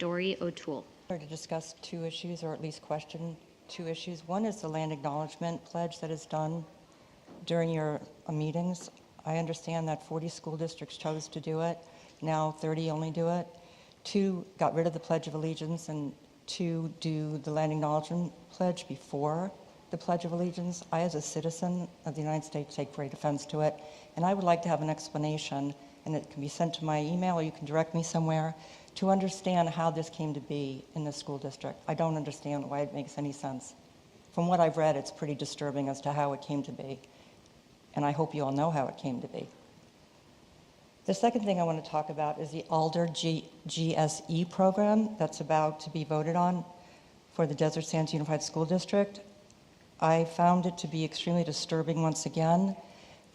Dory O'Toole. To discuss two issues, or at least question two issues. One is the land acknowledgement pledge that is done during your meetings. I understand that 40 school districts chose to do it. Now 30 only do it. 2 got rid of the Pledge of Allegiance, and 2 do the land acknowledgement pledge before the Pledge of Allegiance. I, as a citizen of the United States, take great offense to it, and I would like to have an explanation, and it can be sent to my email or you can direct me somewhere, to understand how this came to be in the school district. I don't understand why it makes any sense. From what I've read, it's pretty disturbing as to how it came to be, and I hope you all know how it came to be. The second thing I want to talk about is the DSUSD program that's about to be voted on for the Desert Sands Unified School District. I found it to be extremely disturbing, once again,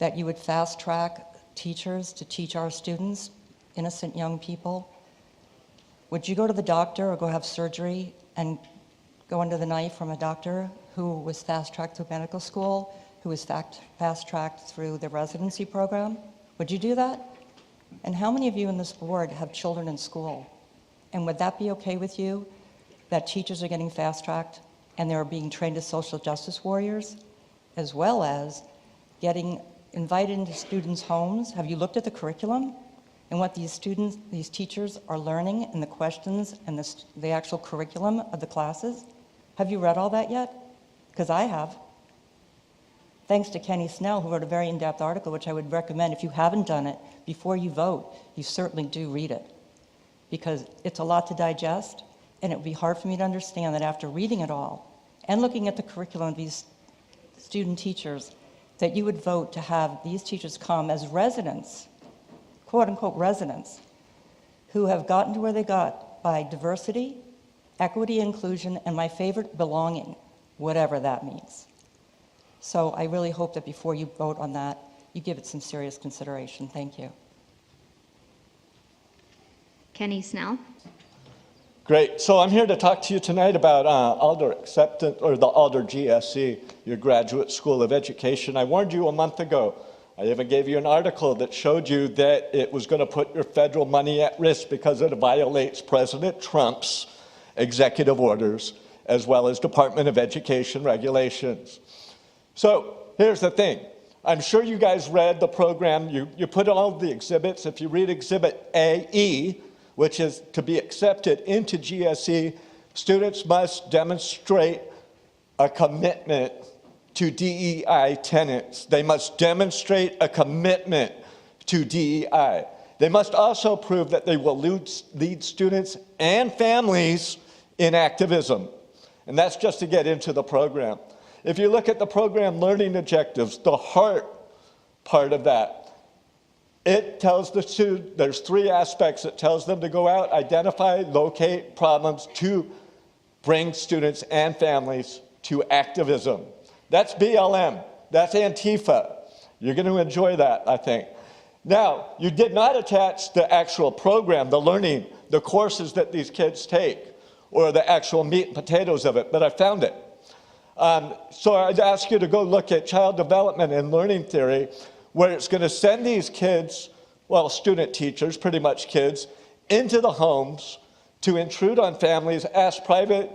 that you would fast track teachers to teach our students, innocent young people. Would you go to the doctor or go have surgery and go under the knife from a doctor who was fast-tracked through medical school, who was fast-tracked through the residency program? Would you do that? And how many of you in this board have children in school? And would that be okay with you, that teachers are getting fast-tracked and they're being trained as social justice warriors, as well as getting invited into students' homes? Have you looked at the curriculum and what these teachers are learning, and the questions and the actual curriculum of the classes? Have you read all that yet? Because I have. Thanks to Kenny Snell, who wrote a very in-depth article, which I would recommend. If you haven't done it, before you vote, you certainly do read it, because it's a lot to digest, and it would be hard for me to understand that after reading it all and looking at the curriculum of these student teachers, that you would vote to have these teachers come as residents, quote-unquote residents, who have gotten to where they got by diversity, equity, inclusion, and my favorite, belonging, whatever that means. So I really hope that before you vote on that, you give it some serious consideration. Thank you. Kenny Snell. Great. So I'm here to talk to you tonight about Alder Acceptance, or the DSUSD, your Graduate School of Education. I warned you a month ago. I even gave you an article that showed you that it was going to put your federal money at risk because it violates President Trump's executive orders, as well as Department of Education regulations. So here's the thing. I'm sure you guys read the program. You put all the exhibits. If you read Exhibit AE, which is to be accepted into GSE, students must demonstrate a commitment to DEI tenets. They must demonstrate a commitment to DEI. They must also prove that they will lead students and families in activism. And that's just to get into the program. If you look at the program learning objectives, the heart part of that, it tells the student, there's 3 aspects. It tells them to go out, identify, locate problems to bring students and families to activism. That's BLM, that's Antifa. You're going to enjoy that, I think. Now, you did not attach the actual program, the learning, the courses that these kids take, or the actual meat and potatoes of it, but I found it. So I'd ask you to go look at child development and learning theory, where it's going to send these kids, well, student teachers, pretty much kids, into the homes to intrude on families, ask private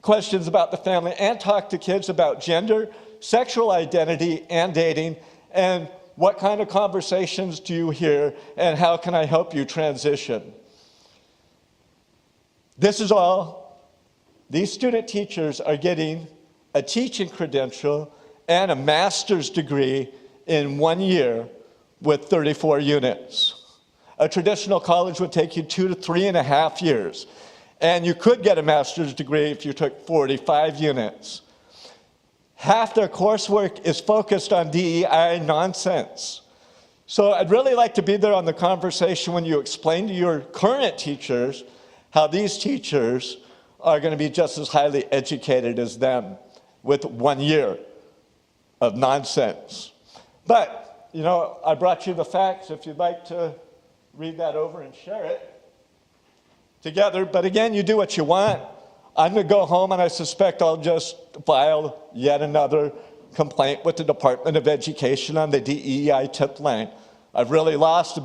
questions about the family, and talk to kids about gender, sexual identity, and dating, and what kind of conversations do you hear, and how can I help you transition? This is all. These student teachers are getting a teaching credential and a master's degree in 1 year with 34 units. A traditional college would take you 2 to 3.5 years. And you could get a master's degree if you took 45 units. Half their coursework is focused on DEI nonsense. So I'd really like to be there on the conversation when you explain to your current teachers how these teachers are going to be just as highly educated as them with 1 year of nonsense. But, you know, I brought you the facts if you'd like to read that over and share it together. But again, you do what you want. I'm going to go home and I suspect I'll just file yet another complaint with the Department of Education on the DEI tip line. I've lost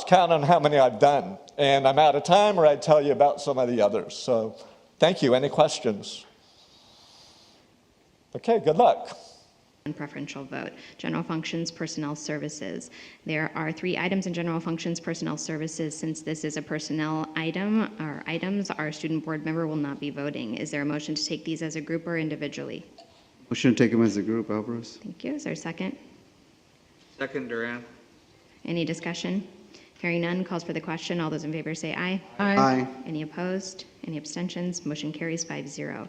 count on how many I've done. And I'm out of time, or I'd tell you about some of the others. So thank you. Any questions? Okay, good luck. And preferential vote. General functions, personnel services. There are 3 items in general functions, personnel services. Since this is a personnel item or items, our student board member will not be voting. Is there a motion to take these as a group or individually? Motion to take them as a group, Alvarez. Thank you. Is there a second? Second, Duran. Any discussion? Hearing none, calls for the question. All those in favor say aye. Aye. Any opposed? Any abstentions? Motion carries 5-0.